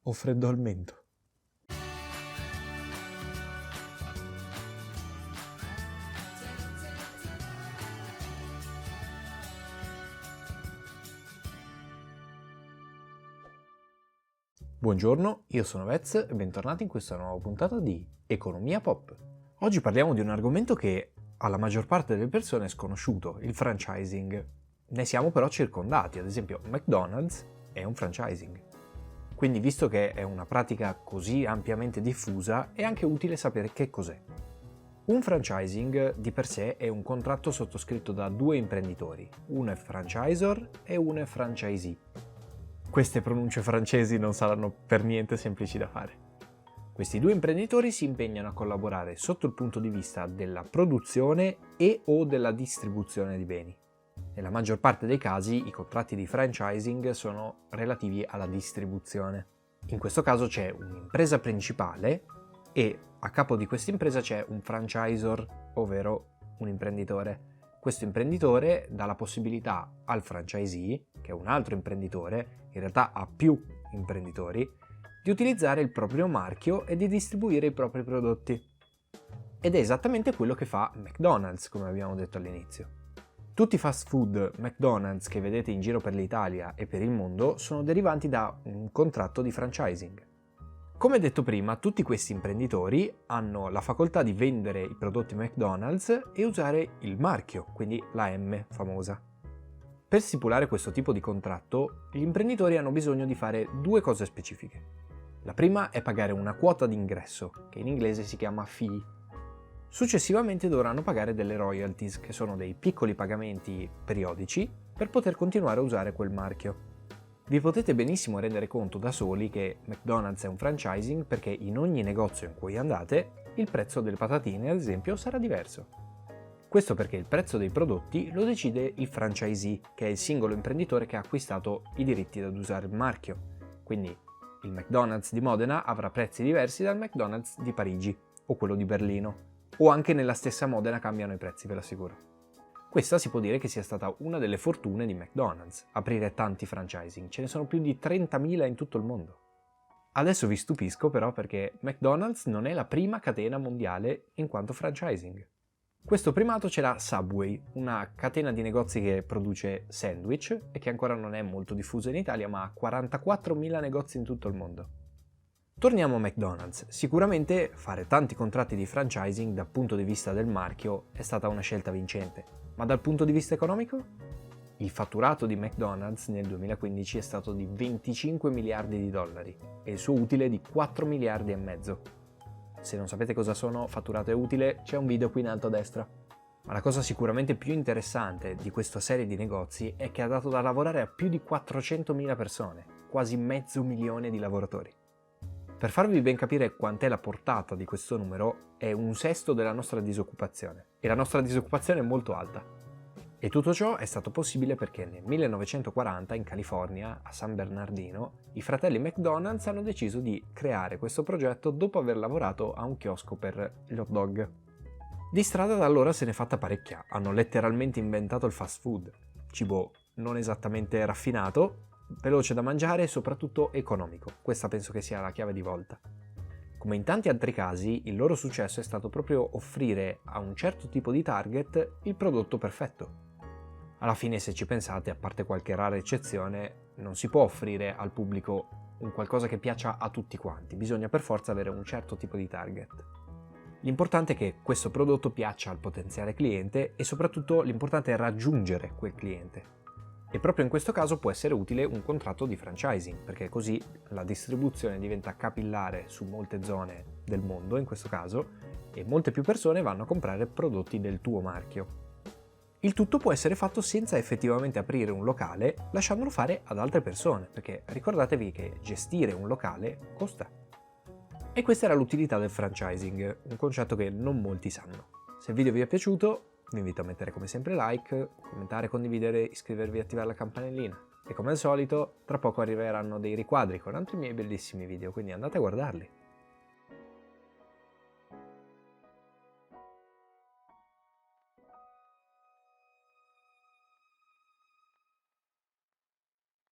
Ho freddo al mento. Buongiorno, io sono Vez e bentornati in questa nuova puntata di Economia Pop. Oggi parliamo di un argomento che alla maggior parte delle persone è sconosciuto, il franchising. Ne siamo però circondati, ad esempio McDonald's è un franchising. Quindi, visto che è una pratica così ampiamente diffusa, è anche utile sapere che cos'è. Un franchising di per sé è un contratto sottoscritto da due imprenditori, uno è franchisor e uno è franchisee. Queste pronunce francesi non saranno per niente semplici da fare. Questi due imprenditori si impegnano a collaborare sotto il punto di vista della produzione e o della distribuzione di beni. Nella maggior parte dei casi i contratti di franchising sono relativi alla distribuzione. In questo caso c'è un'impresa principale e a capo di questa impresa c'è un franchisor, ovvero un imprenditore. Questo imprenditore dà la possibilità al franchisee, che è un altro imprenditore, in realtà ha più imprenditori, di utilizzare il proprio marchio e di distribuire i propri prodotti. Ed è esattamente quello che fa McDonald's, come abbiamo detto all'inizio. Tutti i fast food McDonald's che vedete in giro per l'Italia e per il mondo sono derivanti da un contratto di franchising. Come detto prima, tutti questi imprenditori hanno la facoltà di vendere i prodotti McDonald's e usare il marchio, quindi la M famosa. Per stipulare questo tipo di contratto, gli imprenditori hanno bisogno di fare due cose specifiche. La prima è pagare una quota d'ingresso, che in inglese si chiama fee. Successivamente dovranno pagare delle royalties, che sono dei piccoli pagamenti periodici per poter continuare a usare quel marchio. Vi potete benissimo rendere conto da soli che McDonald's è un franchising perché in ogni negozio in cui andate il prezzo delle patatine, ad esempio, sarà diverso. Questo perché il prezzo dei prodotti lo decide il franchisee, che è il singolo imprenditore che ha acquistato i diritti ad usare il marchio. Quindi il McDonald's di Modena avrà prezzi diversi dal McDonald's di Parigi o quello di Berlino. O anche nella stessa Modena cambiano i prezzi, ve l'assicuro. Questa si può dire che sia stata una delle fortune di McDonald's, aprire tanti franchising, ce ne sono più di 30.000 in tutto il mondo. Adesso vi stupisco però perché McDonald's non è la prima catena mondiale in quanto franchising. Questo primato ce l'ha Subway, una catena di negozi che produce sandwich e che ancora non è molto diffusa in Italia, ma ha 44.000 negozi in tutto il mondo. Torniamo a McDonald's. Sicuramente fare tanti contratti di franchising dal punto di vista del marchio è stata una scelta vincente, ma dal punto di vista economico? Il fatturato di McDonald's nel 2015 è stato di 25 miliardi di dollari e il suo utile di 4 miliardi e mezzo. Se non sapete cosa sono fatturato e utile, c'è un video qui in alto a destra. Ma la cosa sicuramente più interessante di questa serie di negozi è che ha dato da lavorare a più di 400.000 persone, quasi 500.000 di lavoratori. Per farvi ben capire quant'è la portata di questo numero, è 1/6 della nostra disoccupazione, e la nostra disoccupazione è molto alta. E tutto ciò è stato possibile perché nel 1940 in California, a San Bernardino, i fratelli McDonald's hanno deciso di creare questo progetto dopo aver lavorato a un chiosco per gli hot dog. Di strada da allora se n'è fatta parecchia, hanno letteralmente inventato il fast food, cibo non esattamente raffinato, veloce da mangiare e soprattutto economico. Questa penso che sia la chiave di volta. Come in tanti altri casi, il loro successo è stato proprio offrire a un certo tipo di target il prodotto perfetto. Alla fine, se ci pensate, a parte qualche rara eccezione, non si può offrire al pubblico un qualcosa che piaccia a tutti quanti, bisogna per forza avere un certo tipo di target. L'importante è che questo prodotto piaccia al potenziale cliente e soprattutto l'importante è raggiungere quel cliente. E proprio in questo caso può essere utile un contratto di franchising, perché così la distribuzione diventa capillare su molte zone del mondo, in questo caso, e molte più persone vanno a comprare prodotti del tuo marchio. Il tutto può essere fatto senza effettivamente aprire un locale, lasciandolo fare ad altre persone, perché ricordatevi che gestire un locale costa. E questa era l'utilità del franchising, un concetto che non molti sanno. Se il video vi è piaciuto, vi invito a mettere come sempre like, commentare, condividere, iscrivervi e attivare la campanellina. E come al solito, tra poco arriveranno dei riquadri con altri miei bellissimi video, quindi andate a guardarli.